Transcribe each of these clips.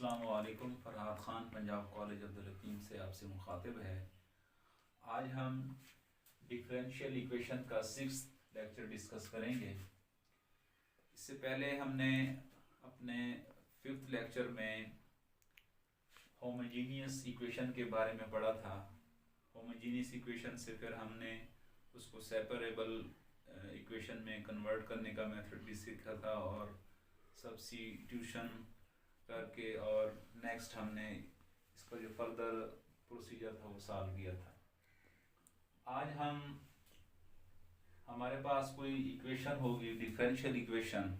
अस्सलामुअलैकुम। फरहाद ख़ान पंजाब कॉलेज अब्दुल हकीम से आपसे मुखातिब है। आज हम डिफरेंशियल इक्वेशन का 6th लेक्चर डिस्कस करेंगे। इससे पहले हमने अपने 5th लेक्चर में होमोजीनियस इक्वेशन के बारे में पढ़ा था। होमोजीनियस इक्वेशन से फिर हमने उसको सेपरेबल इक्वेशन में कन्वर्ट करने का मेथड भी सीखा था और सब्स्टिट्यूशन करके, और नेक्स्ट हमने इसका जो फर्दर प्रोसीजर था वो सॉल्व किया था। आज हमारे पास कोई इक्वेशन होगी डिफरेंशियल इक्वेशन,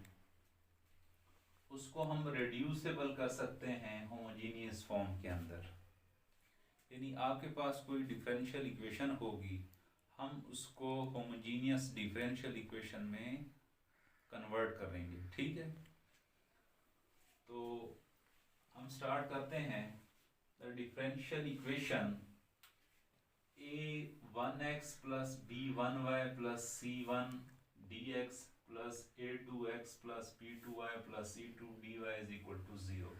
उसको हम रिड्यूसिबल कर सकते हैं होमोजीनियस फॉर्म के अंदर। यानी आपके पास कोई डिफरेंशियल इक्वेशन होगी, हम उसको होमोजीनियस डिफरेंशियल इक्वेशन में कन्वर्ट करेंगे। ठीक है, तो हम स्टार्ट करते हैं। The differential equation a1x plus b1y plus c1 dx plus a2x plus b2y plus c2 dy is equal to 0।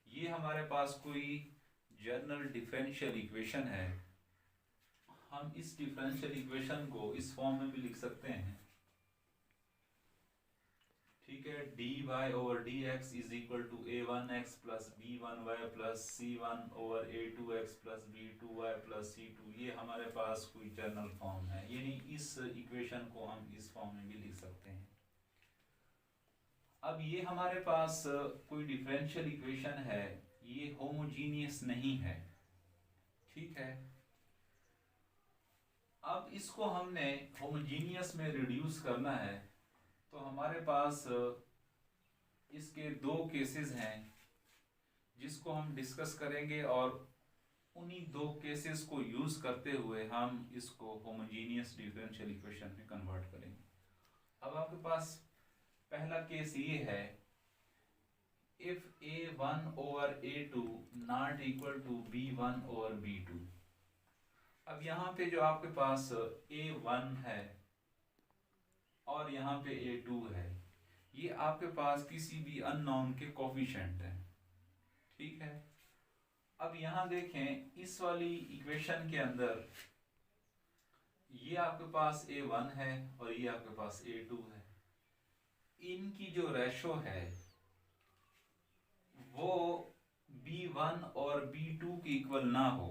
ये हमारे पास कोई जनरल डिफरेंशियल इक्वेशन है। हम इस डिफरेंशियल इक्वेशन को इस फॉर्म में भी लिख सकते हैं। ठीक है, dy over dx is equal to a1x plus b1y plus c1 over a2x plus b2y plus c2। ये हमारे पास कोई जनरल फॉर्म है, यानी इस इक्वेशन को हम इस फॉर्म में भी लिख सकते हैं। अब ये हमारे पास कोई डिफरेंशियल इक्वेशन है, ये होमोजीनियस नहीं है। ठीक है, अब इसको हमने होमोजीनियस में रिड्यूस करना है, तो हमारे पास इसके दो केसेस हैं जिसको हम डिस्कस करेंगे, और उन्हीं दो केसेस को यूज करते हुए हम इसको होमोजीनियस डिफरेंशियल इक्वेशन में कन्वर्ट करेंगे। अब आपके पास पहला केस ये है, if a1 over a2 not equal to b1 over b2। अब यहाँ पे जो आपके पास a1 है और यहाँ पे a2 है, ये आपके पास किसी भी अननोन के कोफिशिएंट हैं। ठीक है, अब यहाँ देखें इस वाली इक्वेशन के अंदर ये आपके पास a1 है और ये आपके पास a2 है। इनकी जो रेशो है वो b1 और b2 की इक्वल ना हो।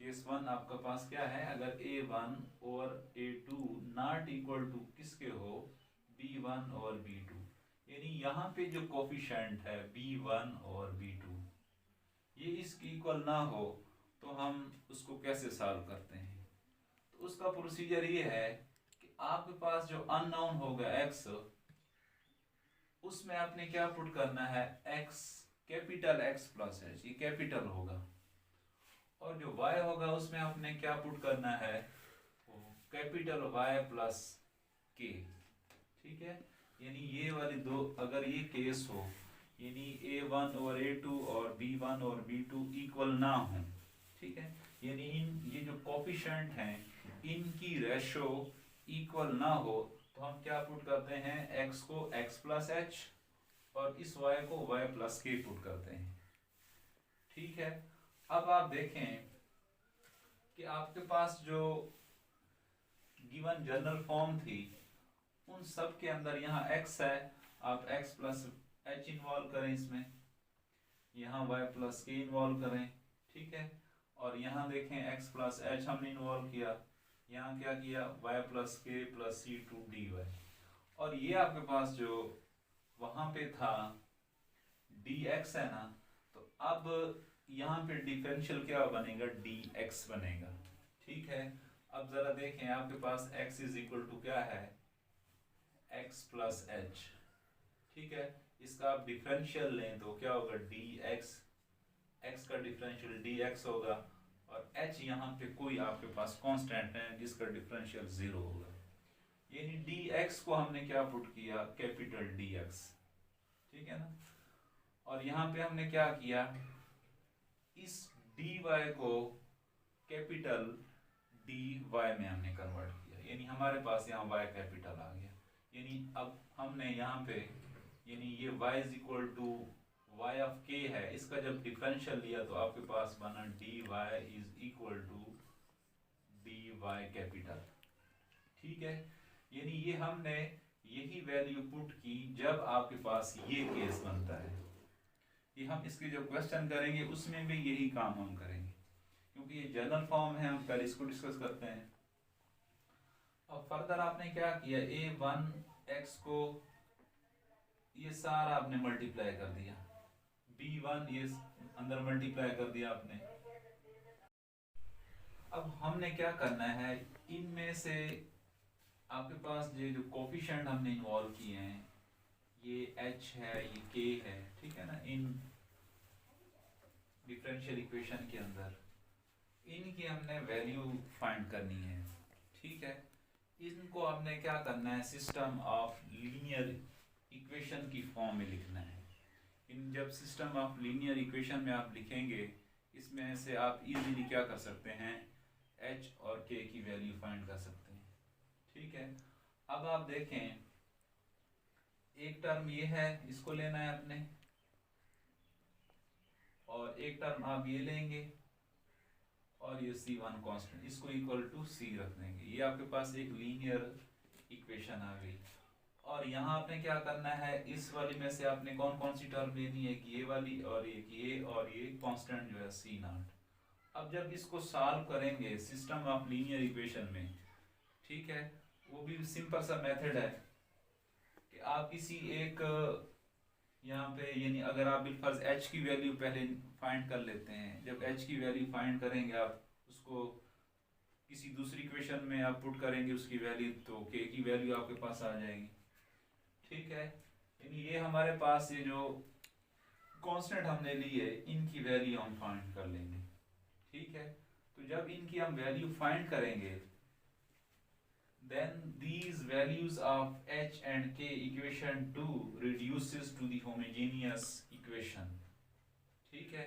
केस 1 आपका पास क्या है, अगर a1 और a2 नॉट इक्वल टू किसके हो, b1 और b2, यानी यहाँ पे जो कोफिशिएंट है b1 और b2 ये इसकी इक्वल ना हो, तो हम उसको कैसे सॉल्व करते हैं। तो उसका प्रोसीजर ये है कि आपके पास जो अननोन होगा x, उसमें आपने क्या पुट करना है, x capital x plus h, ये कैपिटल होगा, और जो y होगा उसमें आपने क्या पुट करना है, कैपिटल y प्लस k। ठीक है, यानी ये वाली दो अगर ये केस हो, यानी a1 और a2 और b1 और b2 इक्वल ना हो, ठीक है, यानी ये जो कोफिशिएंट हैं इनकी रेशो इक्वल ना हो, तो हम क्या पुट करते हैं, x को x प्लस h और इस y को y प्लस k पुट करते हैं। ठीक है, अब आप देखें कि आपके पास जो गिवन जनरल फॉर्म थी उन सब के अंदर यहाँ x है, आप x प्लस h इन्वॉल्व करें, इसमें यहाँ y प्लस k इन्वॉल्व करें। ठीक है, और यहाँ देखें x प्लस h हमने इन्वॉल्व किया, यहाँ क्या किया, y plus k plus c2 dy, और ये आपके पास जो वहाँ पे था dx है ना, तो अब यहाँ पे डिफरेंशियल क्या बनेगा, dx बनेगा। ठीक है, अब जरा देखें आपके पास x इज इक्वल टू क्या है, x प्लस h। ठीक है, इसका आप डिफरेंशियल लें तो क्या होगा, dx, x का डिफरेंशियल dx होगा, और h यहाँ पे कोई आपके पास कांस्टेंट है जिसका डिफरेंशियल 0 होगा, यानी dx को हमने क्या पुट किया, कैपिटल dx। ठीक है ना, और यहाँ पे हमने क्या किया, इस dy को कैपिटल dy में हमने कन्वर्ट किया, यानी हमारे पास यहाँ y कैपिटल आ गया। यानी अब हमने यहाँ पे, यानी ये y is equal to y of k है, इसका जब डिफरेंशियल लिया तो आपके पास बना dy is equal to dy capital. ठीक है, यानी ये हमने यही वैल्यू पुट की जब आपके पास ये केस बनता है। ये हम इसके जब क्वेश्चन करेंगे उसमें भी यही काम हम करेंगे, क्योंकि ये जनरल फॉर्म है, हम पहले इसको डिस्कस करते हैं। अब फर्दर आपने क्या किया, a1x को ये सारा आपने मल्टीप्लाई कर दिया, b1 ये अंदर मल्टीप्लाई कर दिया आपने। अब हमने क्या करना है, इनमें से आपके पास ये जो कोफिशिएंट हमने इन्वॉल्व किए हैं, ये h है, ये k है, ठीक है ना, इन डिफरेंशियल इक्वेशन के अंदर इनकी हमने वैल्यू फाइंड करनी है। ठीक है, इनको हमने क्या करना है, सिस्टम ऑफ लीनियर इक्वेशन की फॉर्म में लिखना है। इन जब सिस्टम ऑफ लीनियर इक्वेशन में आप लिखेंगे, इसमें से आप इजीली क्या कर सकते हैं, h और k की वैल्यू फाइंड कर सकते हैं। ठीक है, अब आप देखें, एक टर्म ये है, इसको लेना है आपने, और एक टर्म आप ये लेंगे, और ये c1 कांस्टेंट, इसको इक्वल टू c रख देंगे। ये आपके पास एक लीनियर इक्वेशन आ गई। और यहाँ आपने क्या करना है, इस वाली में से आपने कौन कौन सी टर्म लेनी है, कि ये वाली और ये कांस्टेंट जो है c0। अब जब इसको सॉल्व करेंगे सिस्टम ऑफ लीनियर इक्वेशन में, ठीक है, वो भी सिंपल सा मेथड है कि आप किसी एक यहाँ पे, यानी अगर आप बिलफर्ज h की वैल्यू पहले फाइंड कर लेते हैं, जब h की वैल्यू फाइंड करेंगे आप उसको किसी दूसरी इक्वेशन में आप पुट करेंगे उसकी वैल्यू, तो k की वैल्यू आपके पास आ जाएगी। ठीक है, यानी ये हमारे पास ये जो कांस्टेंट हमने ली है, इनकी वैल्यू हम फाइंड कर लेंगे। ठीक है, तो जब इनकी हम वैल्यू फाइंड करेंगे, then these values of h and k equation 2 reduces to the homogeneous equation। ठीक है,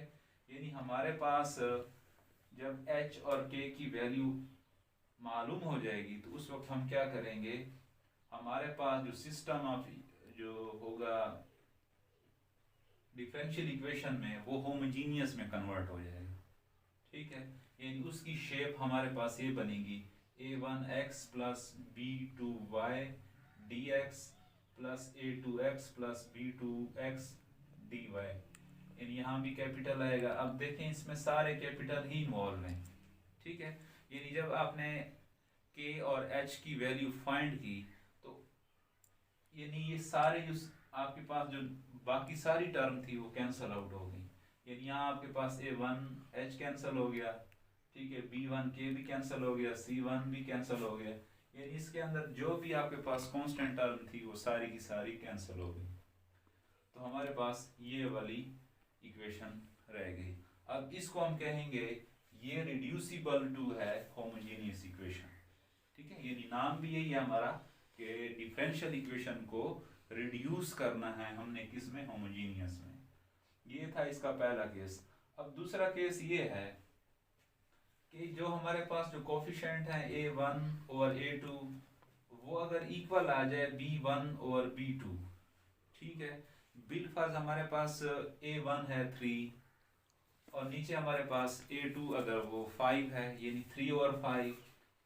यानी हमारे पास जब h और k की वैल्यू मालूम हो जाएगी, तो उस वक्त हम क्या करेंगे, हमारे पास जो सिस्टम ऑफ जो होगा डिफरेंशियल इक्वेशन में, वो होमोजीनियस में कन्वर्ट हो जाएगा। ठीक है, यानी उसकी शेप हमारे पास ये बनेगी, a1x plus b2y dx plus a2x plus b2x dy, यानी यहाँ भी कैपिटल आएगा। अब देखें, इसमें सारे कैपिटल ही इन्वॉल्व हैं। ठीक है, यानी जब आपने k और h की वैल्यू फाइंड की, तो यानी ये सारे जो आपके पास जो बाकी सारी टर्म थी वो कैंसल आउट हो गई। यानी यहाँ आपके पास a1h कैंसिल हो गया, ठीक है, b1k भी कैंसिल हो गया, c1 भी कैंसिल हो गया, यानी इसके अंदर जो भी आपके पास कांस्टेंट टर्म थी वो सारी की सारी कैंसिल हो गई। तो हमारे पास ये वाली इक्वेशन रह गई। अब इसको हम कहेंगे ये रिड्यूसिबल टू है होमोजेनियस इक्वेशन। ठीक है, यानी नाम भी यही है हमारा कि डिफरेंशियल इक्वेशन को रिड्यूस करना है हमने किस में, होमोजेनियस में। ये था इसका पहला केस। अब दूसरा केस ये है कि जो हमारे पास जो कोफिशिएंट है a1 और a2, वो अगर इक्वल आ जाए b1 और b2, ठीक है, बिलफर्ज हमारे पास a1 है 3 और नीचे हमारे पास a2 अगर वो 5 है, यानी 3 और 5,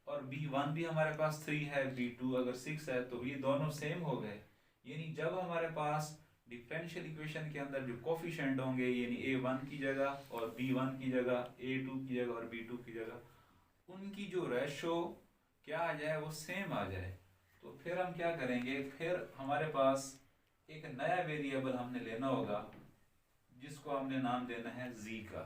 और b1 भी हमारे पास 3 है, b2 अगर 6 है, तो ये दोनों सेम हो गए। यानी जब हमारे पास डिफरेंशियल इक्वेशन के अंदर जो कोफिशिएंट होंगे, यानी a1 की जगह और b1 की जगह, a2 की जगह और b2 की जगह, उनकी जो रेशो क्या आ जाए, वो सेम आ जाए, तो फिर हम क्या करेंगे, फिर हमारे पास एक नया वेरिएबल हमने लेना होगा जिसको हमने नाम देना है z का,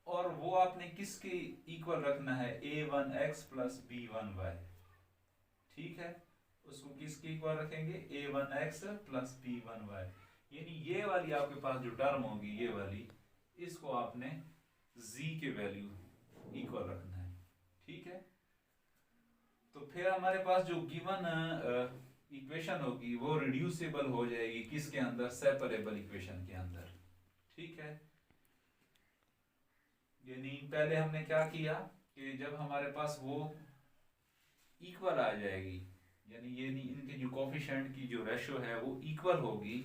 और वो आपने किसके इक्वल रखना है, a1x प्लस b1y। ठीक है, उसको किसके इक्वल रखेंगे, a1x प्लस b1y, यानी ये वाली आपके पास जो टर्म होगी, ये वाली, इसको आपने z के वैल्यू इक्वल रखना है। ठीक है, तो फिर हमारे पास जो गिवन इक्वेशन होगी वो रिड्यूसिबल हो जाएगी किसके अंदर, सेपरेबल इक्वेशन के अंदर। ठीक है, यानी पहले हमने क्या किया कि जब हमारे पास वो इक्वल आ जाएगी, यानी इनके जो कोफिशिएंट की जो रेशो है वो इक्वल होगी,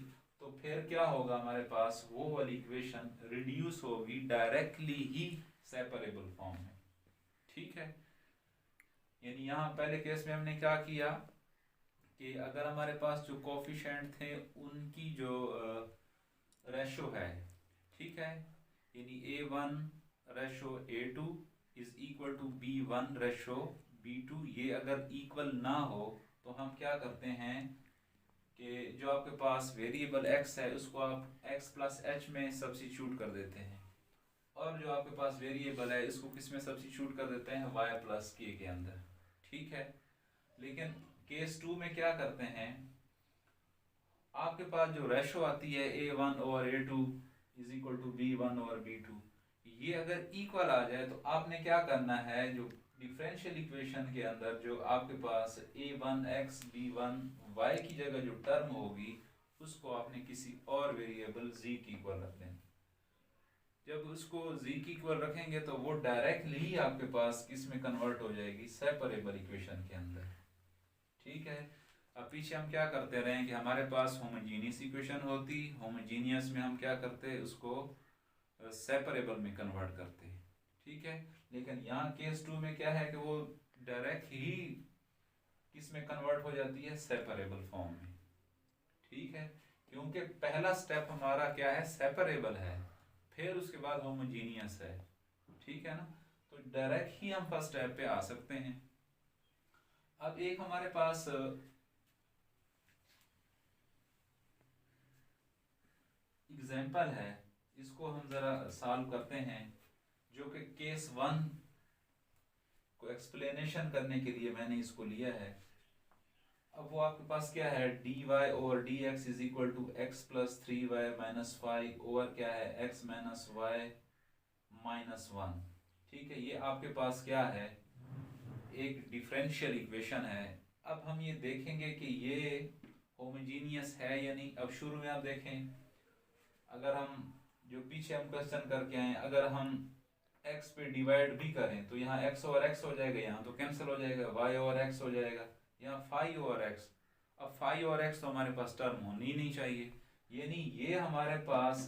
तो फिर क्या होगा, हमारे पास वो वाली इक्वेशन रिड्यूस होगी डायरेक्टली ही सेपरेबल फॉर्म में। ठीक है, यानी यहाँ पहले केस में हमने क्या किया कि अगर हमारे पास जो कोफिशिएंट थे उनकी जो रेशो है, ठीक है, यानी A1 ratio A2 is equal to B1 ratio B2, ये अगर इक्वल ना हो तो हम क्या करते हैं कि जो आपके पास वेरिएबल x है उसको आप x प्लस h में सब्स्टिट्यूट कर देते हैं, और जो आपके पास वेरिएबल है इसको किस में सब्स्टिट्यूट कर देते हैं, y प्लस k के अंदर। ठीक है, लेकिन केस 2 में क्या करते हैं, आपके पास जो रेशो आती है A1 over A2 is equal to B1 over B2, ये अगर इक्वल आ जाए तो आपने क्या करना है, जो डिफरेंशियल इक्वेशन के अंदर जो आपके पास A1x B1y की जगह जो टर्म होगी उसको आपने किसी और वेरिएबल z की इक्वल रख देना। जब उसको z की इक्वल रखेंगे तो वो डायरेक्टली आपके पास किस में कन्वर्ट हो जाएगी, सेपरेबल इक्वेशन के अंदर। ठीक है, अब पीछे हम क्या करते रहे कि हमारे पास होमोजीनियस इक्वेशन होती, होमोजीनियस में हम क्या करते, उसको सेपरेबल में कन्वर्ट करते। ठीक है, लेकिन यहाँ केस 2 में क्या है कि वो डायरेक्ट ही किस में कन्वर्ट हो जाती है, सेपरेबल फॉर्म में। ठीक है, क्योंकि पहला स्टेप हमारा क्या है, सेपरेबल है, फिर उसके बाद होमोजीनियस है। ठीक है ना, तो डायरेक्ट ही हम फर्स्ट स्टेप पे आ सकते हैं। अब एक हमारे पास एग्जाम्पल है, इसको हम जरा सॉल्व करते हैं, जो कि केस 1 को एक्सप्लेनेशन करने के लिए मैंने इसको लिया है। अब वो आपके पास क्या है, dy over dx is equal to x plus 3y minus 5 over क्या है, x माइनस वाई माइनस 1। ठीक है, ये आपके पास क्या है, एक डिफरेंशियल इक्वेशन है। अब हम ये देखेंगे कि ये होमोजीनियस है या नहीं। अब शुरू में आप देखें, अगर हम जो पीछे हम क्वेश्चन करके आए, अगर हम x पे डिवाइड भी करें तो यहाँ x ओवर x हो जाएगा, यहाँ तो कैंसिल हो जाएगा, y ओवर x हो जाएगा, यहाँ 5 ओवर x। अब 5 ओवर x तो हमारे पास टर्म होनी ही नहीं चाहिए, यानी ये हमारे पास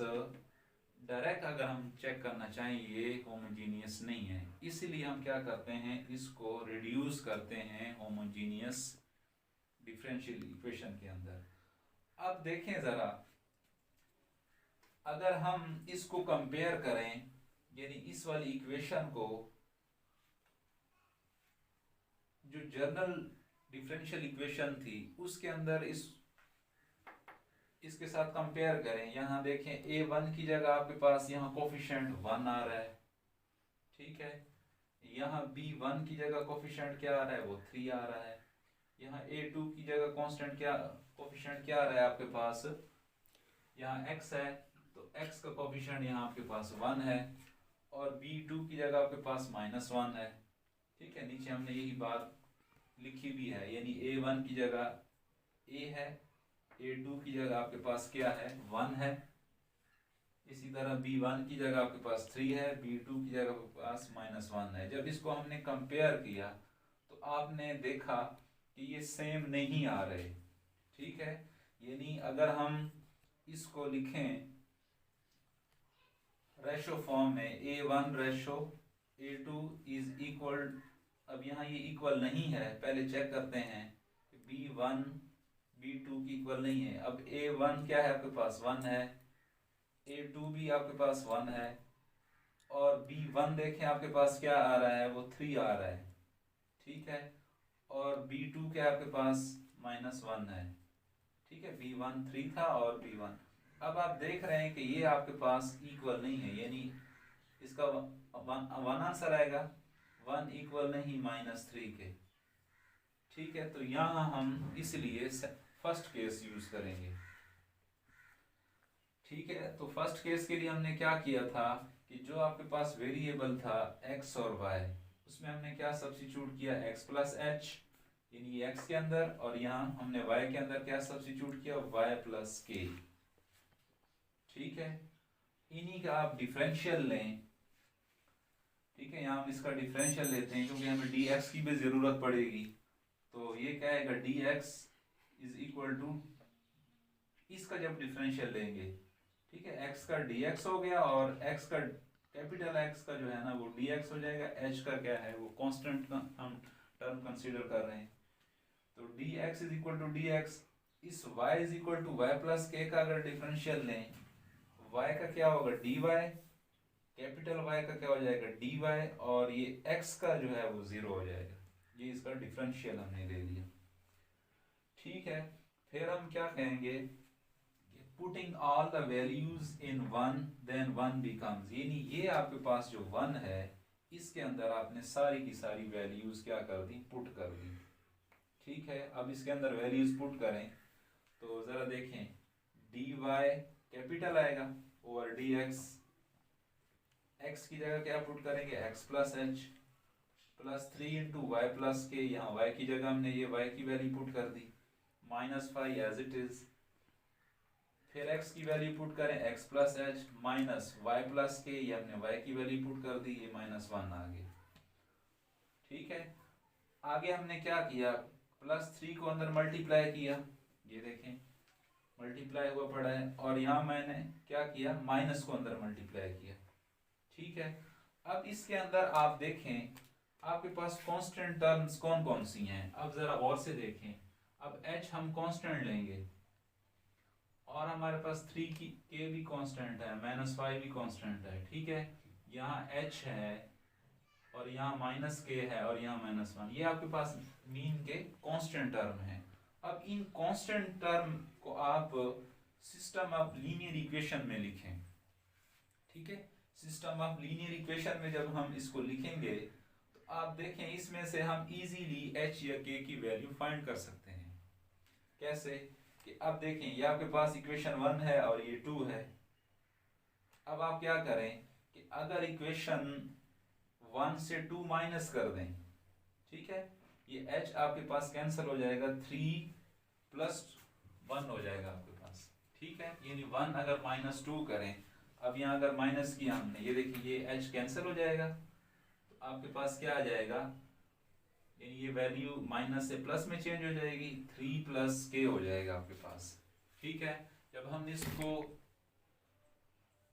डायरेक्ट अगर हम चेक करना चाहें ये होमोजीनियस नहीं है। इसलिए हम क्या करते हैं, इसको रिड्यूस करते हैं होमोजीनियस डिफरेंशियल इक्वेशन के अंदर। अब देखें जरा, अगर हम इसको कंपेयर करें, यानी इस वाली इक्वेशन को जो जनरल डिफरेंशियल इक्वेशन थी उसके अंदर इसके साथ कंपेयर करें, यहाँ देखें A1 की जगह आपके पास यहाँ कोफिशिएंट 1 आ रहा है। ठीक है, यहाँ B1 की जगह कोफिशिएंट क्या आ रहा है, वो 3 आ रहा है। यहाँ A2 की जगह कांस्टेंट क्या, कोफिशिएंट क्या आ रहा है आपके पास, यहाँ x है तो x का कोफिशिएंट यहाँ आपके पास 1 है, और B2 की जगह आपके पास -1 है। ठीक है, नीचे हमने यही बात लिखी भी है, यानी A1 की जगह A है, A2 की जगह आपके पास क्या है, 1 है। इसी तरह B1 की जगह आपके पास 3 है, B2 की जगह आपके पास -1 है। जब इसको हमने कंपेयर किया तो आपने देखा कि ये सेम नहीं आ रहे। ठीक है, यानी अगर हम इसको लिखें रेशो फॉर्म में, A1 ratio A2 is equal, अब यहाँ ये इक्वल नहीं है, पहले चेक करते हैं B1 B2 की इक्वल नहीं है। अब A1 क्या है आपके पास, 1 है, A2 भी आपके पास 1 है, और B1 देखें आपके पास क्या आ रहा है, वो 3 आ रहा है। ठीक है, और B2 क्या आपके पास -1 है। ठीक है, B1 3 था और B1। अब आप देख रहे हैं कि ये आपके पास इक्वल नहीं है, यानी इसका 1 आंसर आएगा, 1 इक्वल नहीं -3 के। ठीक है, तो यहाँ हम इसलिए फर्स्ट केस यूज करेंगे। ठीक है, तो फर्स्ट केस के लिए हमने क्या किया था कि जो आपके पास वेरिएबल था x और y, उसमें हमने क्या सब्स्टिट्यूट किया, x प्लस h, यानी x के अंदर, और यहाँ हमने y के अंदर क्या सब्स्टिट्यूट किया, y प्लस k। ठीक है, इन्हीं का आप डिफरेंशियल लें। ठीक है, यहाँ हम इसका डिफरेंशियल लेते हैं क्योंकि हमें dx की भी जरूरत पड़ेगी। तो ये क्या आएगा, dx इज इक्वल टू इसका जब डिफरेंशियल लेंगे, ठीक है, x का dx हो गया और x का कैपिटल X का जो है ना वो dx हो जाएगा। h का क्या है वो कांस्टेंट का हम टर्म कंसीडर कर रहे हैं, तो dx is equal to dx। इस y is equal to y plus k का अगर डिफरेंशियल लें, y का क्या होगा dy, कैपिटल Y का क्या हो जाएगा dy, और ये x का जो है वो 0 हो जाएगा। ये इसका डिफरेंशियल हमने ले लिया, ठीक है। फिर हम क्या कहेंगे, putting all the values in one then one becomes, यानी ये आपके पास जो वन है इसके अंदर आपने सारी की सारी वैल्यूज क्या कर दी, पुट कर दी, ठीक है। अब इसके अंदर वैल्यूज पुट करें तो जरा देखें, dy कैपिटल आएगा ओवर dx, x की जगह क्या पुट करेंगे x plus h plus 3 into y plus k, यहाँ y की जगह हमने ये y की वैल्यू पुट कर दी, माइनस 5 एज इट इज। फिर x की वैल्यू पुट करें x plus h minus y plus k, ये हमने y की वैल्यू पुट कर दी, ये माइनस 1 आ गया, ठीक है। आगे हमने क्या किया, प्लस 3 को अंदर मल्टीप्लाई किया, ये देखें मल्टीप्लाई हुआ पड़ा है, और यहाँ मैंने क्या किया माइनस को अंदर मल्टीप्लाई किया, ठीक है। अब इसके अंदर आप देखें आपके पास कांस्टेंट टर्म्स कौन कौन सी हैं, अब जरा गौर से देखें। अब h हम कांस्टेंट लेंगे और हमारे पास 3 की k भी कांस्टेंट है, माइनस 5 भी कांस्टेंट है, ठीक है। यहाँ h है और यहाँ माइनस k है और यहाँ माइनस 1, ये आपके पास मीन के कांस्टेंट टर्म है। अब इन कांस्टेंट टर्म को आप सिस्टम ऑफ लीनियर इक्वेशन में लिखें, ठीक है। सिस्टम ऑफ लीनियर इक्वेशन में जब हम इसको लिखेंगे तो आप देखें इसमें से हम इजीली h या k की वैल्यू फाइंड कर सकते हैं। कैसे कि अब देखें ये आपके पास इक्वेशन 1 है और ये 2 है। अब आप क्या करें कि अगर इक्वेशन 1 से 2 माइनस कर दें, ठीक है, ये h आपके पास कैंसिल हो जाएगा, 3 प्लस 1 हो जाएगा आपके पास, ठीक है। यानी 1 अगर माइनस 2 करें, अब यहाँ अगर माइनस किया हमने, ये देखिए ये h कैंसिल हो जाएगा, तो आपके पास क्या आ जाएगा, यानी ये वैल्यू माइनस से प्लस में चेंज हो जाएगी, 3 प्लस k हो जाएगा आपके पास, ठीक है। जब हमने इसको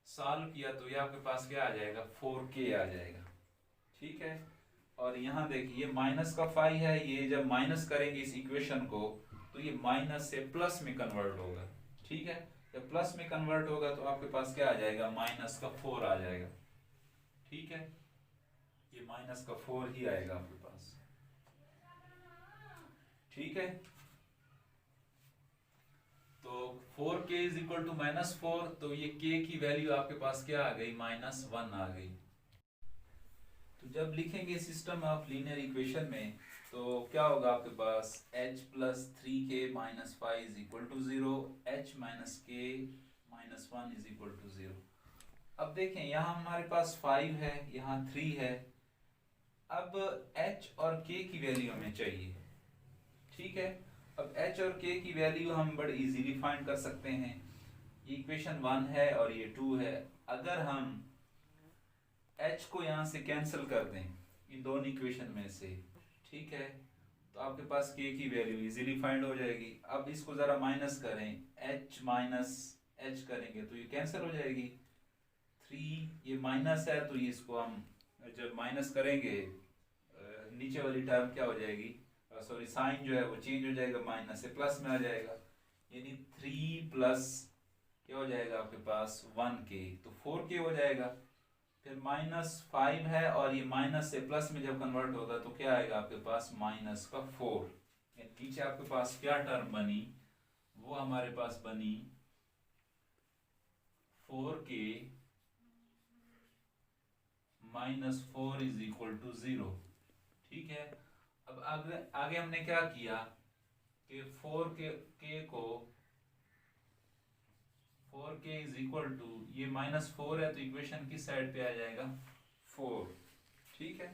सॉल्व किया तो ये आपके पास क्या आ जाएगा 4k आ जाएगा, ठीक है। और यहाँ देखिए ये माइनस का 5 है, ये जब माइनस करेंगे इस इक्वेशन को तो ये माइनस से प्लस में कन्वर्ट होगा, ठीक है। जब प्लस में कन्वर्ट होगा तो आपके पास क्या आ जाएगा माइनस का 4 आ जाएगा, ठीक है। ये माइनस का 4 ही आएगा आपके पास, ठीक है। तो 4k is equal to minus 4, तो ये k की वैल्यू आपके पास क्या आ गई माइनस 1 आ गई। तो जब लिखेंगे सिस्टम ऑफ लीनियर इक्वेशन में तो क्या होगा आपके पास h plus 3k minus 5 is equal to 0, h minus k minus 1 is equal to 0। अब देखें यहाँ हमारे पास 5 है, यहाँ 3 है। अब h और k की वैल्यू हमें चाहिए, ठीक है। अब h और k की वैल्यू हम बड़े इजीली फाइंड कर सकते हैं। ये इक्वेशन 1 है और ये 2 है। अगर हम h को यहाँ से कैंसिल कर दें इन दोनों इक्वेशन में से, ठीक है, तो आपके पास k की वैल्यू इजीली फाइंड हो जाएगी। अब इसको ज़रा माइनस करें, h माइनस h करेंगे तो ये कैंसिल हो जाएगी, 3 ये माइनस है तो ये इसको हम जब माइनस करेंगे नीचे वाली टर्म क्या हो जाएगी, सॉरी साइन जो है वो चेंज हो जाएगा, माइनस से प्लस में आ जाएगा, यानी 3 प्लस क्या हो जाएगा आपके पास 1k, तो 4k हो जाएगा। फिर माइनस 5 है और ये माइनस से प्लस में जब कन्वर्ट होगा तो क्या आएगा आपके पास माइनस का 4। नीचे आपके पास क्या टर्म बनी, वो हमारे पास बनी 4k minus 4 is equal to 0, ठीक है। अब आगे हमने क्या किया कि 4k इज इक्वल टू ये माइनस 4 है तो इक्वेशन किस साइड पे आ जाएगा 4, ठीक है।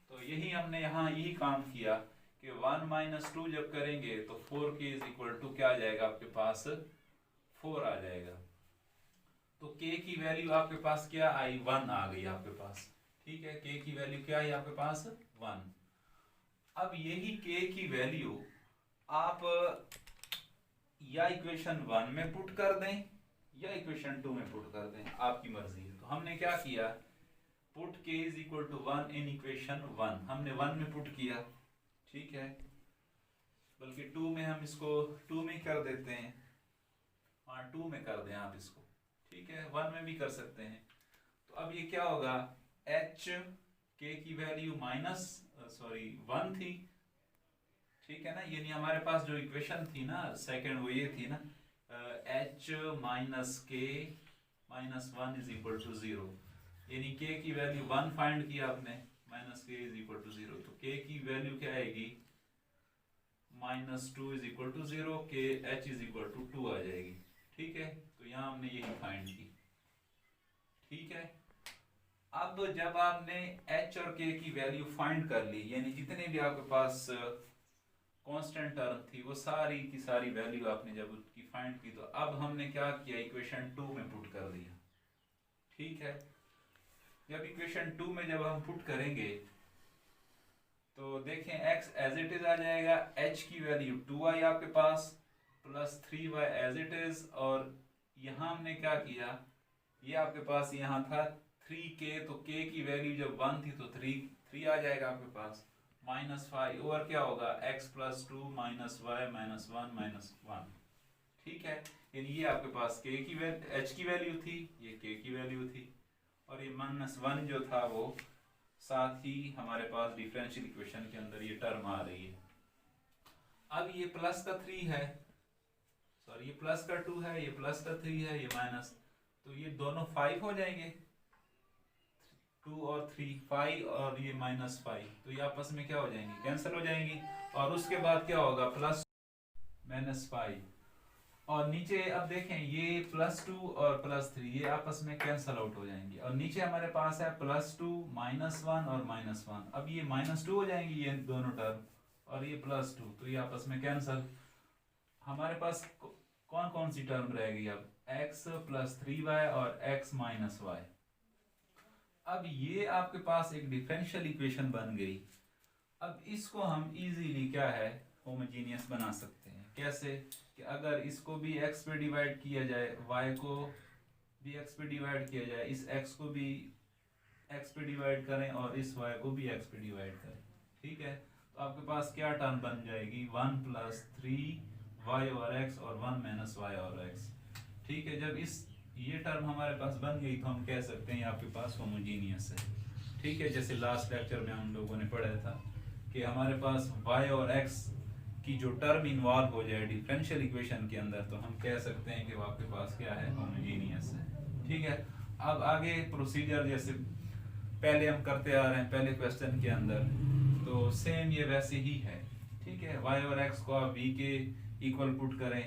तो यही हमने यहाँ यही काम किया कि 1 माइनस 2 जब करेंगे तो 4k इज इक्वल टू क्या आ जाएगा आपके पास 4 आ जाएगा। तो k की वैल्यू आपके पास क्या आई 1 आ गई आपके पास, ठीक है। k की वैल्यू क्या आई आपके पास 1। अब यही k की वैल्यू आप या इक्वेशन 1 में पुट कर दें या इक्वेशन 2 में पुट कर दें, आपकी मर्जी है। तो हमने क्या किया, put k is equal to 1 in equation 1, हमने 1 में पुट किया, ठीक है, बल्कि 2 में हम इसको 2 में कर देते हैं, हाँ 2 में कर दें आप इसको, ठीक है, 1 में भी कर सकते हैं। तो अब ये क्या होगा, h k की वैल्यू माइनस 1 थी, ठीक है ना, यानी हमारे पास जो इक्वेशन थी ना सेकंड वो ये थी ना, h माइनस के माइनस 1 इज इक्वल टू 0, यानी k की वैल्यू 1 फाइंड किया आपने, माइनस के इज इक्वल टू 0, तो k की वैल्यू क्या आएगी, माइनस 2 इज इक्वल टू 0, के h इज इक्वल टू 2 आ जाएगी, ठीक है। तो यहाँ हमने यही फाइंड की, ठीक है। अब जब आपने h और k की वैल्यू फाइंड कर ली, यानी जितने भी आपके पास कांस्टेंट टर्म थी वो सारी की सारी वैल्यू आपने जब उसकी फाइंड की, तो अब हमने क्या किया, इक्वेशन 2 में पुट कर दिया, ठीक है। जब इक्वेशन 2 में जब हम पुट करेंगे तो देखें x एज इट इज आ जाएगा, h की वैल्यू 2 आई आपके पास, plus 3y as it is, और यहाँ हमने क्या किया, ये आपके पास यहाँ था 3k, तो k की वैल्यू जब 1 थी तो 3 आ जाएगा आपके पास, माइनस 5 और क्या होगा, x plus 2 minus y minus 1 minus 1, ठीक है। यानी ये आपके पास k की वैल्यू h की वैल्यू थी, ये k की वैल्यू थी, और ये माइनस 1 जो था वो साथ ही हमारे पास डिफरेंशियल इक्वेशन के अंदर ये टर्म आ रही है। अब ये प्लस का 3 है, सॉरी ये प्लस का 2 है, ये प्लस का 3 है, ये माइनस, तो ये दोनों 5 हो जाएंगे, 2 और 3 5, और ये माइनस 5, तो ये आपस में क्या हो जाएंगी, कैंसिल हो जाएंगी, और उसके बाद क्या होगा, प्लस माइनस 5, और नीचे अब देखें ये प्लस 2 और प्लस 3 ये आपस में कैंसिल आउट हो जाएंगी, और नीचे हमारे पास है प्लस 2 माइनस 1 और माइनस 1, अब ये माइनस 2 हो जाएंगी ये दोनों टर्म, और ये प्लस 2, तो ये आपस में कैंसिल। हमारे पास कौन कौन सी टर्म रहेगी, अब x प्लस 3y और x माइनस वाई। अब ये आपके पास एक डिफरेंशियल इक्वेशन बन गई। अब इसको हम इजीली क्या है, होमोजीनियस बना सकते हैं, कैसे कि अगर इसको भी x पे डिवाइड किया जाए, y को भी x पे डिवाइड किया जाए, इस x को भी x पे डिवाइड करें और इस y को भी x पे डिवाइड करें, ठीक है, तो आपके पास क्या टर्म बन जाएगी, 1 प्लस 3y और x और 1 माइनस y और x, ठीक है। जब इस ये टर्म हमारे पास बन गई तो हम कह सकते हैं आपके पास होमोजीनियस है, ठीक है। जैसे लास्ट लेक्चर में हम लोगों ने पढ़ा था कि हमारे पास y और x की जो टर्म इन्वॉल्व हो जाए डिफरेंशियल इक्वेशन के अंदर, तो हम कह सकते हैं कि वो आपके पास क्या है, होमोजीनियस है, ठीक है। अब आगे प्रोसीजर जैसे पहले हम करते आ रहे हैं पहले क्वेश्चन के अंदर, तो सेम ये वैसे ही है, ठीक है। y और x को आप v के इक्वल पुट करें,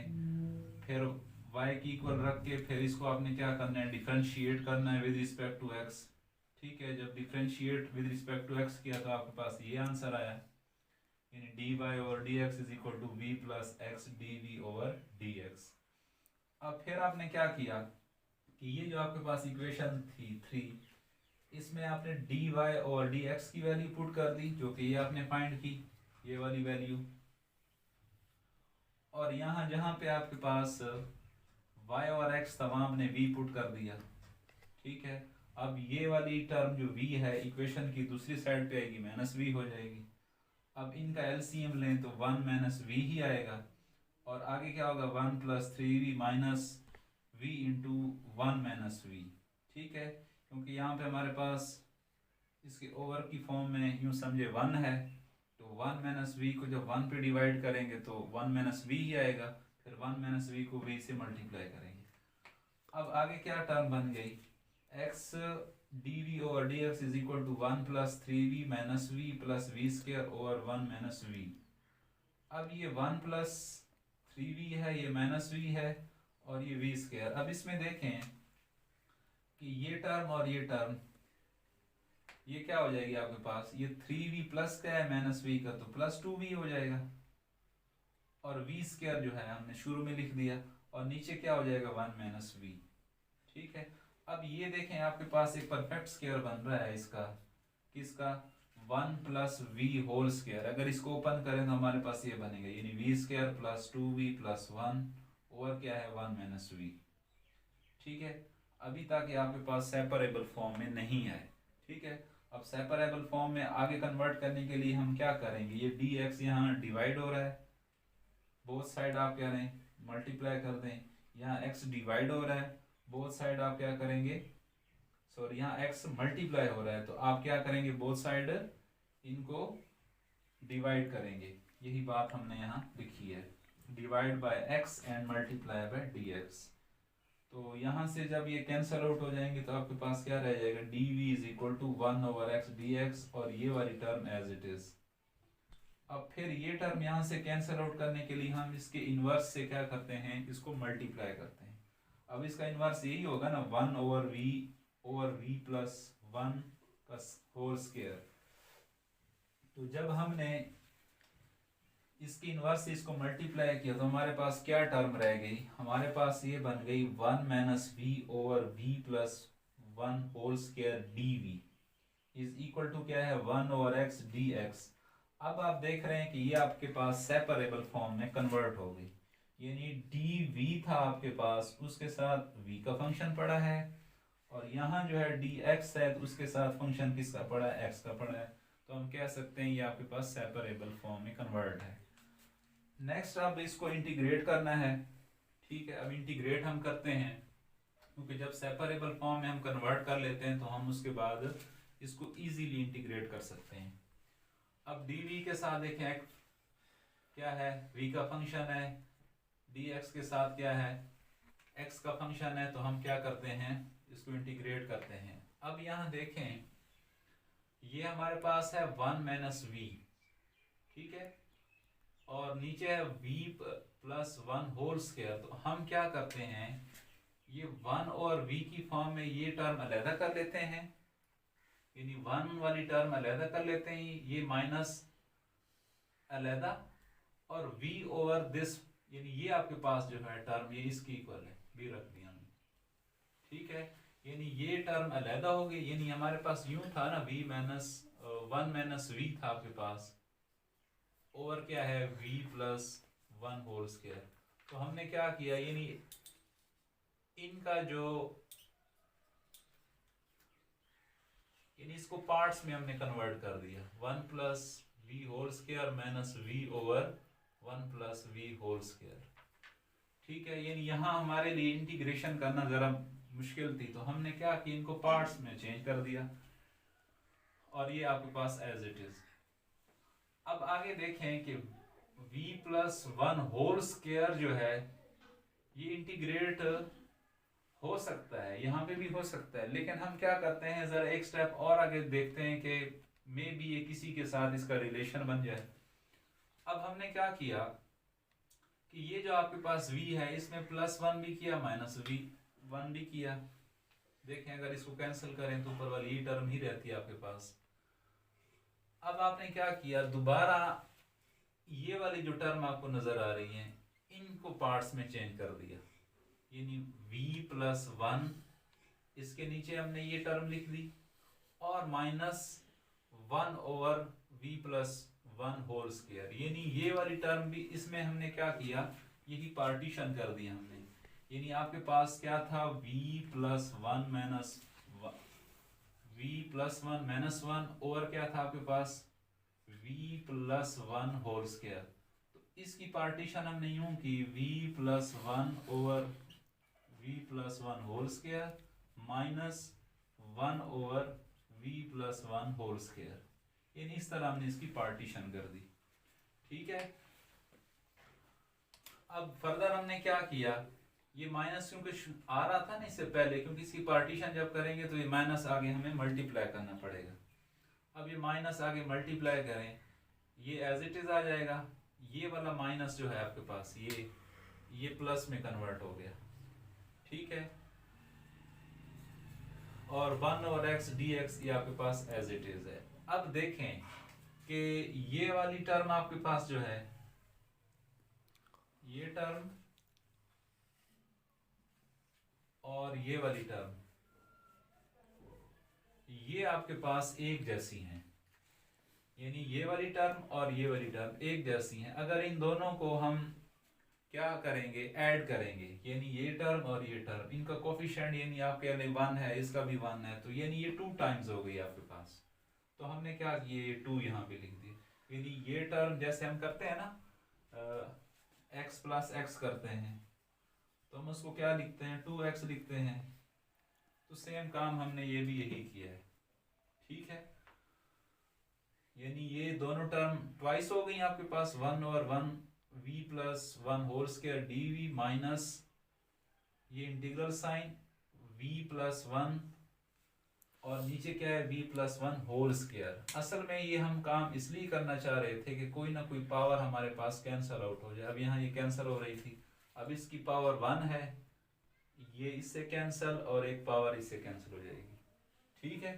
फिर y की इक्वल रख के फिर इसको आपने क्या करना है, डिफरेंशिएट करना है विद रिस्पेक्ट टू x, ठीक है। जब differentiate with respect to x किया तो आपके पास ये आंसर आया, यानी dy over dx is equal to v plus x dv over dx। अब फिर आपने क्या किया कि ये जो आपके पास इक्वेशन थी 3, इसमें आपने dy ओवर dx की वैल्यू पुट कर दी, जो कि ये आपने फाइंड की, ये वाली वैल्यू, और यहाँ जहाँ पे आपके पास y और x तमाम ने v पुट कर दिया, ठीक है। अब ये वाली टर्म जो v है इक्वेशन की दूसरी साइड पे आएगी, माइनस v हो जाएगी। अब इनका एलसीएम लें तो 1 माइनस v ही आएगा, और आगे क्या होगा, 1 plus 3v minus v into 1 minus v, ठीक है। क्योंकि यहाँ पे हमारे पास इसके ओवर की फॉर्म में यूँ समझे 1 है, तो 1 माइनस v को जब 1 पे डिवाइड करेंगे तो 1 माइनस v ही आएगा, फिर 1 माइनस v को v से मल्टीप्लाई करेंगे। अब आगे क्या टर्म बन गई, x dv over dx is equal to 1 plus 3v minus v plus v square over 1 minus v। अब ये 1 प्लस 3v है, ये माइनस v है, और ये v स्क्वायर। अब इसमें देखें कि ये टर्म और ये टर्म ये क्या हो जाएगी आपके पास, ये 3v प्लस का है माइनस v का, तो प्लस 2v हो जाएगा, और v स्क्वायर जो है हमने शुरू में लिख दिया, और नीचे क्या हो जाएगा 1 माइनस v, ठीक है। अब ये देखें आपके पास एक परफेक्ट स्क्वायर बन रहा है इसका, किसका, 1 प्लस v होल स्क्वायर। अगर इसको ओपन करें तो हमारे पास ये बनेगा, यानी v square plus 2v plus 1 over क्या है 1 माइनस वी। ठीक है, अभी तक ये आपके पास सेपरेबल फॉर्म में नहीं आए। ठीक है, अब सेपरेबल फॉर्म में आगे कन्वर्ट करने के लिए हम क्या करेंगे, ये डी एक्स यहाँ डिवाइड हो रहा है, बोथ साइड आप क्या करें मल्टीप्लाई कर दें। यहाँ x डिवाइड हो रहा है, बोथ साइड आप क्या करेंगे, सॉरी यहाँ x मल्टीप्लाई हो रहा है, तो आप क्या करेंगे बोथ साइड इनको डिवाइड करेंगे। यही बात हमने यहाँ लिखी है, divide by x and multiply by dx। तो यहाँ से जब ये कैंसल आउट हो जाएंगे तो आपके पास क्या रह जाएगा, dv is equal to 1/x dx, और ये वाली टर्म एज इट इज। अब फिर ये टर्म यहाँ से कैंसिल आउट करने के लिए हम इसके इनवर्स से क्या करते हैं, इसको मल्टीप्लाई करते हैं। अब इसका इनवर्स यही होगा ना, 1/v प्लस 1 का होल स्क्वायर। तो जब हमने इसकी इनवर्स से इसको मल्टीप्लाई किया तो हमारे पास क्या टर्म रह गई, हमारे पास ये बन गई 1 minus v/v plus 1 whole square dv is equal to क्या है 1/x dx। अब आप देख रहे हैं कि ये आपके पास सेपरेबल फॉर्म में कन्वर्ट हो गई, यानी dv था आपके पास, उसके साथ v का फंक्शन पड़ा है, और यहाँ जो है dx है तो उसके साथ फंक्शन किसका पड़ा है, x का पड़ा है। तो हम कह सकते हैं ये आपके पास सेपरेबल फॉर्म में कन्वर्ट है। नेक्स्ट अब इसको इंटीग्रेट करना है। ठीक है, अब इंटीग्रेट हम करते हैं, क्योंकि जब सेपरेबल फॉर्म में हम कन्वर्ट कर लेते हैं तो हम उसके बाद इसको इजीली इंटीग्रेट कर सकते हैं। अब dv के साथ देखें x क्या है, v का फंक्शन है, dx के साथ क्या है, x का फंक्शन है, तो हम क्या करते हैं इसको इंटीग्रेट करते हैं। अब यहाँ देखें ये हमारे पास है 1 माइनस v, ठीक है, और नीचे है v प्लस 1 होल स्क्वायर। तो हम क्या करते हैं, ये 1 और v की फॉर्म में ये टर्म अलग कर लेते हैं, यानी 1 वाली टर्म अलग कर लेते हैं, ये माइनस अलग, और v ओवर दिस, यानी ये आपके पास जो है टर्म ये इसकी इक्वल है, भी रख दिया हमने। ठीक है, यानी ये टर्म अलग हो गई, यानी हमारे पास यूं था ना 1 माइनस v था आपके पास, ओवर क्या है v प्लस 1 होल स्क्वायर। तो हमने क्या किया, यानी इनका जो, यानी इसको पार्ट्स में हमने कन्वर्ट कर दिया, 1 plus v whole square minus v over 1 plus v whole square. ठीक है, यानी यहाँ हमारे लिए इंटीग्रेशन करना जरा मुश्किल थी, तो हमने क्या किया, इनको पार्ट्स में चेंज कर दिया, और ये आपके पास एज इट इज। अब आगे देखें कि v प्लस 1 होल स्क्वायर जो है ये इंटीग्रेट हो सकता है, यहाँ पे भी हो सकता है, लेकिन हम क्या करते हैं जरा एक स्टेप और आगे देखते हैं कि मे बी ये किसी के साथ इसका रिलेशन बन जाए। अब हमने क्या किया कि ये जो आपके पास v है इसमें प्लस 1 भी किया, माइनस v1 भी किया। देखें अगर इसको कैंसिल करें तो ऊपर वाली ये टर्म ही रहती है आपके पास। अब आपने क्या किया, दोबारा ये वाली जो टर्म आपको नजर आ रही है इनको पार्ट्स में चेंज कर दिया, यानी v प्लस 1 इसके नीचे हमने ये टर्म लिख दी, और minus 1 over v plus 1 whole square, यानी ये वाली टर्म भी इसमें हमने क्या किया, यही पार्टीशन कर दिया हमने। यानी आपके पास क्या था, v plus 1 minus v plus 1 minus 1 over क्या था आपके पास v प्लस 1 होल स्क्वायर। तो इसकी पार्टीशन हमने यूं की, v plus 1 over v plus 1 whole square minus 1 over v plus 1 whole square, यानी इस तरह हमने इसकी पार्टीशन कर दी। ठीक है, अब फर्दर हमने क्या किया, ये माइनस क्योंकि आ रहा था ना इससे पहले, क्योंकि इसकी पार्टीशन जब करेंगे तो ये माइनस आगे हमें मल्टीप्लाई करना पड़ेगा। अब ये माइनस आगे मल्टीप्लाई करें, ये एज इट इज आ जाएगा, ये वाला माइनस जो है आपके पास ये प्लस में कन्वर्ट हो गया। ठीक है, और 1 और x dx ये आपके पास एज इट इज है। अब देखें कि ये वाली टर्म आपके पास जो है, ये टर्म और ये वाली टर्म ये आपके पास एक जैसी हैं, यानी ये वाली टर्म और ये वाली टर्म एक जैसी हैं। अगर इन दोनों को हम क्या करेंगे, ऐड करेंगे, यानी ये टर्म और ये टर्म, इनका कोफिशिएंट यानी आपके लिए 1 है, इसका भी 1 है, तो यानी ये 2 टाइम्स हो गई आपके पास। तो हमने क्या किया, ये 2 यहाँ पे लिख दिया। यानी ये टर्म जैसे हम करते हैं ना, x प्लस एक्स करते हैं, तो हम उसको क्या लिखते हैं, 2x लिखते हैं। तो सेम काम हमने ये भी यही किया है, ठीक है। यानी ये दोनों टर्म ट्वाइस हो गई आपके पास, 1 और 1, v plus 1 whole square dv minus ये इंटीग्रल साइन v प्लस 1 और नीचे क्या है, v प्लस 1 होल स्क्वायर। असल में ये हम काम इसलिए करना चाह रहे थे कि कोई ना कोई पावर हमारे पास कैंसल आउट हो जाए। अब यहाँ ये कैंसल हो रही थी, अब इसकी पावर 1 है, ये इससे कैंसल और एक पावर इससे कैंसिल हो जाएगी, ठीक है।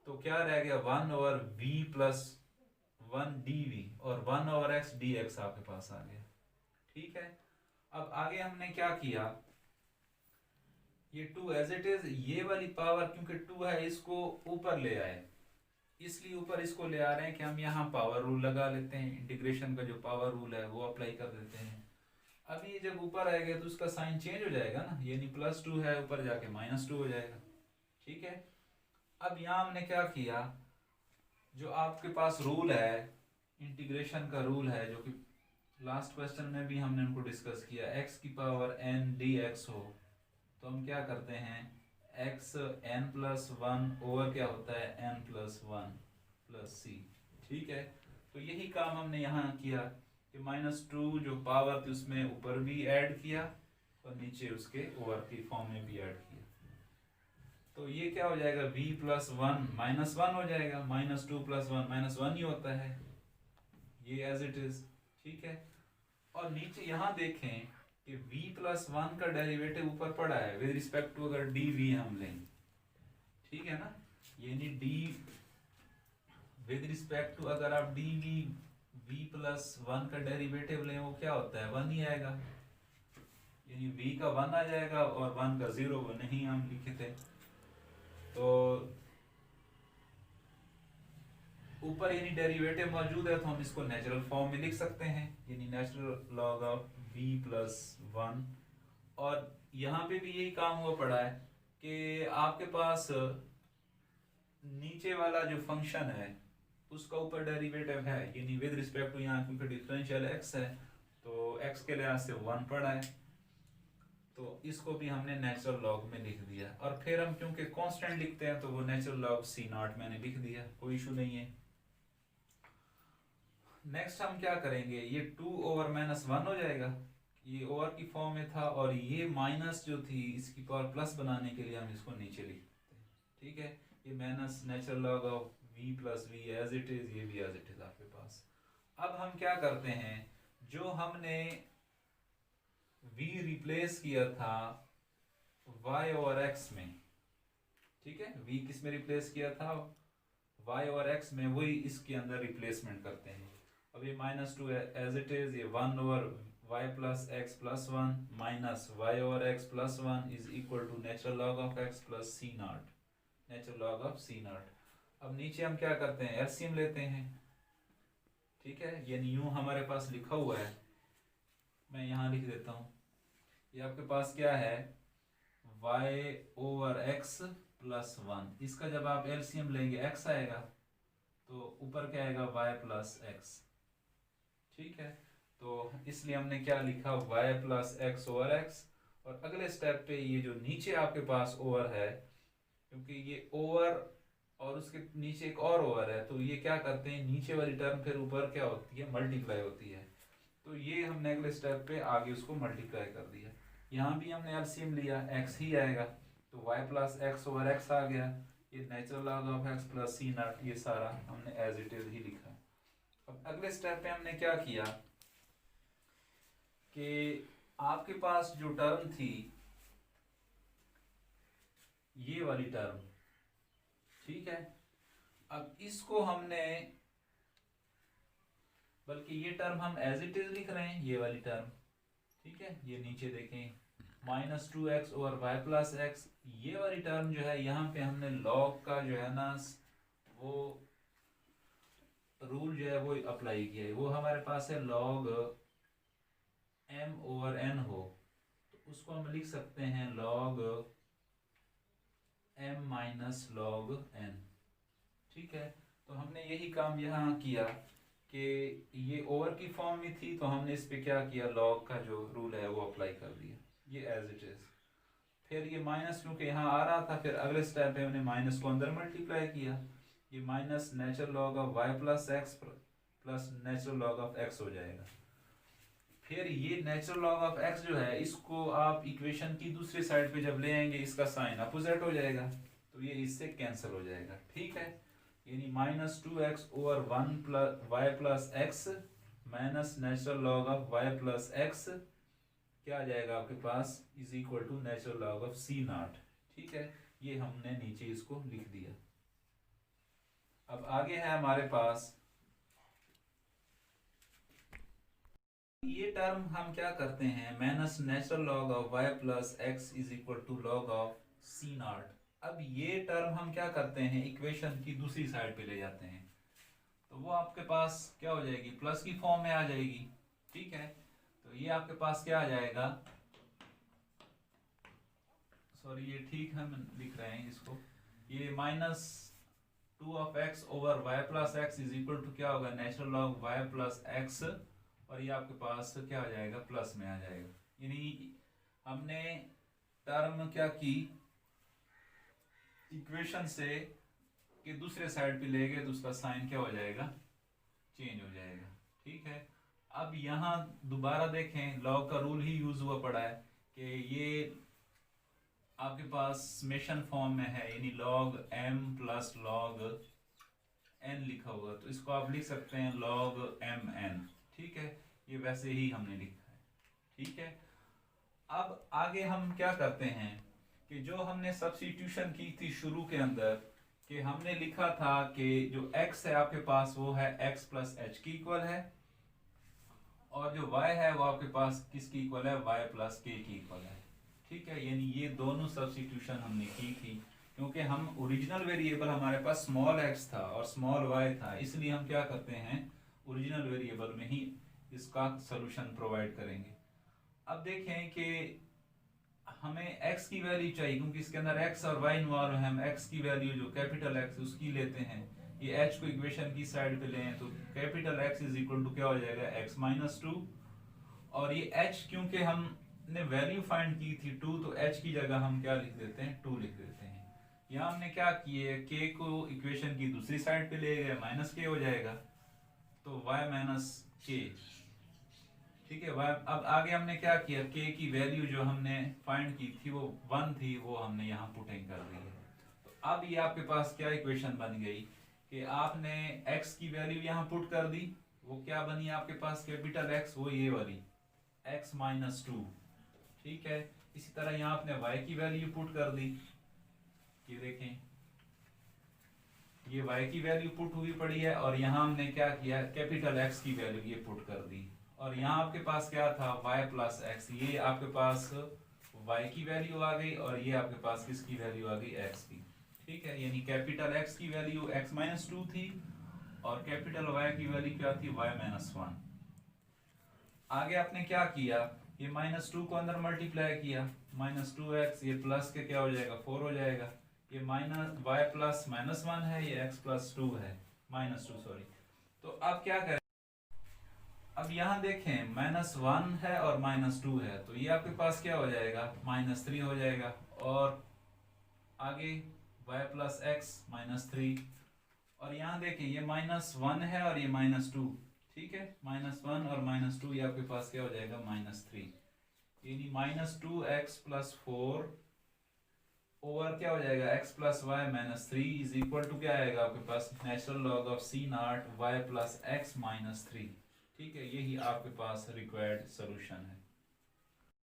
तो क्या रह गया, 1 ओवर v प्लस 1 dv और 1 ओवर x dx आपके पास आ गया, ठीक है। अब आगे हमने क्या किया, ये 2 एज इट इज, ये वाली पावर क्योंकि 2 है इसको ऊपर ले आए, इसलिए ऊपर इसको ले आ रहे हैं कि हम यहाँ पावर रूल लगा लेते हैं, इंटीग्रेशन का जो पावर रूल है वो अप्लाई कर देते हैं। अब ये जब ऊपर आएगा तो उसका साइन चेंज हो जाएगा ना, यानी +2 है, ऊपर जाके -2 हो जाएगा, ठीक है। अब यहाँ हमने क्या किया, जो आपके पास रूल है, इंटीग्रेशन का रूल है, जो कि लास्ट क्वेश्चन में भी हमने उनको डिस्कस किया, x की पावर n dx हो, तो हम क्या करते हैं, x n+1 ओवर क्या होता है, n+1 प्लस c, ठीक है। तो यही काम हमने यहाँ किया कि -2 जो पावर थी उसमें ऊपर भी ऐड किया और नीचे उसके ओवर की फॉर्म में भी ऐड किया। तो ये क्या हो जाएगा, v प्लस 1 -1 हो जाएगा, -2 + 1 -1 ही होता है, ये एज इट इज, ठीक है। और नीचे यहाँ देखें कि v प्लस 1 का डेरिवेटिव ऊपर पड़ा है विद रिस्पेक्ट टू अगर dv हम लें, ठीक है ना, यानी d विद रिस्पेक्ट टू अगर आप dv v प्लस 1 का डेरिवेटिव लें, वो क्या होता है, 1 ही आएगा, यानी v का 1 आ जाएगा और 1 का 0, वो नहीं हम लिखे थे। तो ऊपर यानी डेरिवेटिव मौजूद है, तो हम इसको नेचुरल फॉर्म में लिख सकते हैं, यानी natural log of v plus 1। और यहाँ पे भी यही काम हुआ पड़ा है कि आपके पास नीचे वाला जो फंक्शन है उसका ऊपर डेरिवेटिव है, यानी विद रिस्पेक्ट टू, यहाँ क्योंकि डिफरेंशियल x है तो x के लिहाज से 1 पड़ा है, तो इसको भी हमने नेचुरल लॉग में लिख दिया। और फिर हम क्योंकि कांस्टेंट लिखते हैं तो वो नेचुरल लॉग c0 मैंने लिख दिया, कोई इशू नहीं है। नेक्स्ट हम क्या करेंगे, ये 2 ओवर -1 हो जाएगा, ये ओवर की फॉर्म में था, और ये माइनस जो थी इसकी पावर प्लस बनाने के लिए हम इसको नीचे लिखते हैं, ठीक है। ये minus natural log of v plus v as it is, ये भी एज इट इज आपके पास। अब हम क्या करते हैं, जो हमने v रिप्लेस किया था y और x में, ठीक है, v किस में रिप्लेस किया था, y और x में, वही इसके अंदर रिप्लेसमेंट करते हैं। अब ये -2 एज इट इज, ये 1 ओवर y plus x plus 1 minus y over x plus 1 is equal to natural log of x plus c0, natural log of c0। अब नीचे हम क्या करते हैं, एलसीएम लेते हैं, ठीक है, यानी यूं हमारे पास लिखा हुआ है, मैं यहाँ लिख देता हूँ, ये आपके पास क्या है, y ओवर x प्लस 1, इसका जब आप एलसीएम लेंगे x आएगा, तो ऊपर क्या आएगा, y प्लस x, ठीक है। तो इसलिए हमने क्या लिखा, y plus x over x। और अगले स्टेप पे ये जो नीचे आपके पास ओवर है, क्योंकि ये ओवर और उसके नीचे एक और ओवर है, तो ये क्या करते हैं, नीचे वाली टर्म फिर ऊपर क्या होती है, मल्टीप्लाई होती है, तो ये हमने अगले स्टेप पे आगे उसको मल्टीप्लाई कर दिया। यहाँ भी हमने एलसीएम लिया, x ही आएगा, तो y plus x over x आ गया, ये natural log of x plus c0, ये सारा हमने एज इट इज ही लिखा। अब अगले स्टेप पे हमने क्या किया कि आपके पास जो टर्म थी, ये वाली टर्म, ठीक है, अब इसको हमने, बल्कि ये टर्म हम एज इट इज लिख रहे हैं, ये वाली टर्म, ठीक है, ये नीचे देखें -2x over y plus x, ये वाली टर्म जो है यहाँ पे हमने लॉग का जो है ना वो रूल जो है वो अप्लाई किया है, वो हमारे पास है log m ओवर n हो तो उसको हम लिख सकते हैं log m minus log n। ठीक है, तो हमने यही काम यहाँ किया कि ये ओवर की फॉर्म में थी तो हमने इस पे क्या किया, लॉग का जो रूल है वो अप्लाई कर दिया, ये एज इट इज। फिर ये माइनस क्योंकि यहाँ आ रहा था, फिर अगले स्टेप पे हमने माइनस को अंदर मल्टीप्लाई किया, ये minus natural log of y plus x plus natural log of x हो जाएगा। फिर ये नेचुरल लॉग ऑफ x जो है इसको आप इक्वेशन की दूसरी साइड पे जब ले आएंगे इसका साइन अपोजिट हो जाएगा, तो ये इससे कैंसिल हो जाएगा। ठीक है, यानी minus 2x over 1 plus y plus x minus natural log of y plus x क्या आ जाएगा आपके पास, is equal to natural log of c naught. ठीक है, ये हमने नीचे इसको लिख दिया। अब आगे है हमारे पास ये टर्म हम क्या करते हैं, minus natural log of y plus x is equal to log of c nought. अब ये टर्म हम क्या करते हैं, इक्वेशन की दूसरी साइड पे ले जाते हैं, तो वो आपके पास क्या हो जाएगी, प्लस की फॉर्म में आ जाएगी। ठीक है, तो ये आपके पास क्या आ जाएगा, सॉरी ये ठीक हम लिख रहे हैं इसको, ये minus 2 of x over y plus x is equal to क्या होगा, natural log y plus x, और ये आपके पास क्या आ जाएगा, प्लस में आ जाएगा। यानी हमने टर्म क्या की, इक्वेशन से कि दूसरे साइड पे ले गए तो उसका साइन क्या हो जाएगा, चेंज हो जाएगा। ठीक है, अब यहाँ दोबारा देखें, लॉग का रूल ही यूज हुआ पड़ा है कि ये आपके पास समेशन फॉर्म में है, यानी log m plus log n लिखा हुआ, तो इसको आप लिख सकते हैं log mn। ठीक है, ये वैसे ही हमने लिखा है। ठीक है, अब आगे हम क्या करते हैं कि जो हमने सब्स्टिट्यूशन की थी शुरू के अंदर, कि हमने लिखा था कि जो x है आपके पास वो है x प्लस एच की इक्वल है, और जो y है वो आपके पास किसकी इक्वल है, y प्लस k की इक्वल है। ठीक है, यानी ये दोनों सब्स्टिट्यूशन हमने की थी, क्योंकि हम ओरिजिनल वेरिएबल हमारे पास स्मॉल x था और स्मॉल y था, इसलिए हम क्या करते हैं, ओरिजिनल वेरिएबल में ही इसका सॉल्यूशन प्रोवाइड करेंगे। अब देखें कि हमें x की वैल्यू चाहिए, क्योंकि इसके अंदर x और y इन्वॉल्व है, हम x की वैल्यू जो कैपिटल X उसकी लेते हैं, ये h को इक्वेशन की साइड पे लें तो capital X is equal to क्या हो जाएगा, x माइनस 2, और ये h क्योंकि हमने वैल्यू फाइंड की थी 2, तो h की जगह हम क्या लिख देते हैं, 2 लिख देते हैं। यहाँ हमने क्या किए, k को इक्वेशन की दूसरी साइड पे ले गए, माइनस k हो जाएगा, तो y माइनस k। ठीक है, अब आगे हमने क्या किया, k की वैल्यू जो हमने फाइंड की थी वो 1 थी, वो हमने यहाँ पुटिंग कर दी है। तो अब ये आपके पास क्या इक्वेशन बन गई कि आपने x की वैल्यू यहाँ पुट कर दी, वो क्या बनी आपके पास, कैपिटल X, वो ये वाली x माइनस 2। ठीक है, इसी तरह यहाँ आपने y की वैल्यू पुट कर दी, ये देखें ये y की वैल्यू पुट हुई पड़ी है, और यहाँ हमने क्या किया, कैपिटल X की वैल्यू ये पुट कर दी, और यहाँ आपके पास क्या था, y प्लस एक्स, ये आपके पास y की वैल्यू आ गई, और ये आपके पास किसकी वैल्यू आ गई, x की। ठीक है, यानी कैपिटल X की वैल्यू x माइनस 2 थी, और कैपिटल Y की वैल्यू क्या थी, y माइनस 1। आगे आपने क्या किया, ये माइनस 2 को अंदर मल्टीप्लाई किया, माइनस 2x, ये प्लस के क्या हो जाएगा, 4 हो जाएगा, ये माइनस y प्लस माइनस 1 है, ये x प्लस 2 है, माइनस 2 सॉरी। तो अब क्या करें, अब यहाँ देखें माइनस 1 है और माइनस 2 है, तो ये आपके पास क्या हो जाएगा, माइनस 3 हो जाएगा, और आगे y प्लस एक्स माइनस 3, और यहाँ देखें ये माइनस 1 है और ये माइनस 2। ठीक है, माइनस 1 और माइनस 2, ये आपके पास क्या हो जाएगा, माइनस 3, यानी माइनस 2x प्लस 4 ओवर क्या हो जाएगा, x plus y minus 3 is equal to क्या आएगा आपके पास, natural log of c naught y plus x minus 3। ठीक है, यही आपके पास रिक्वायर्ड सोल्यूशन है।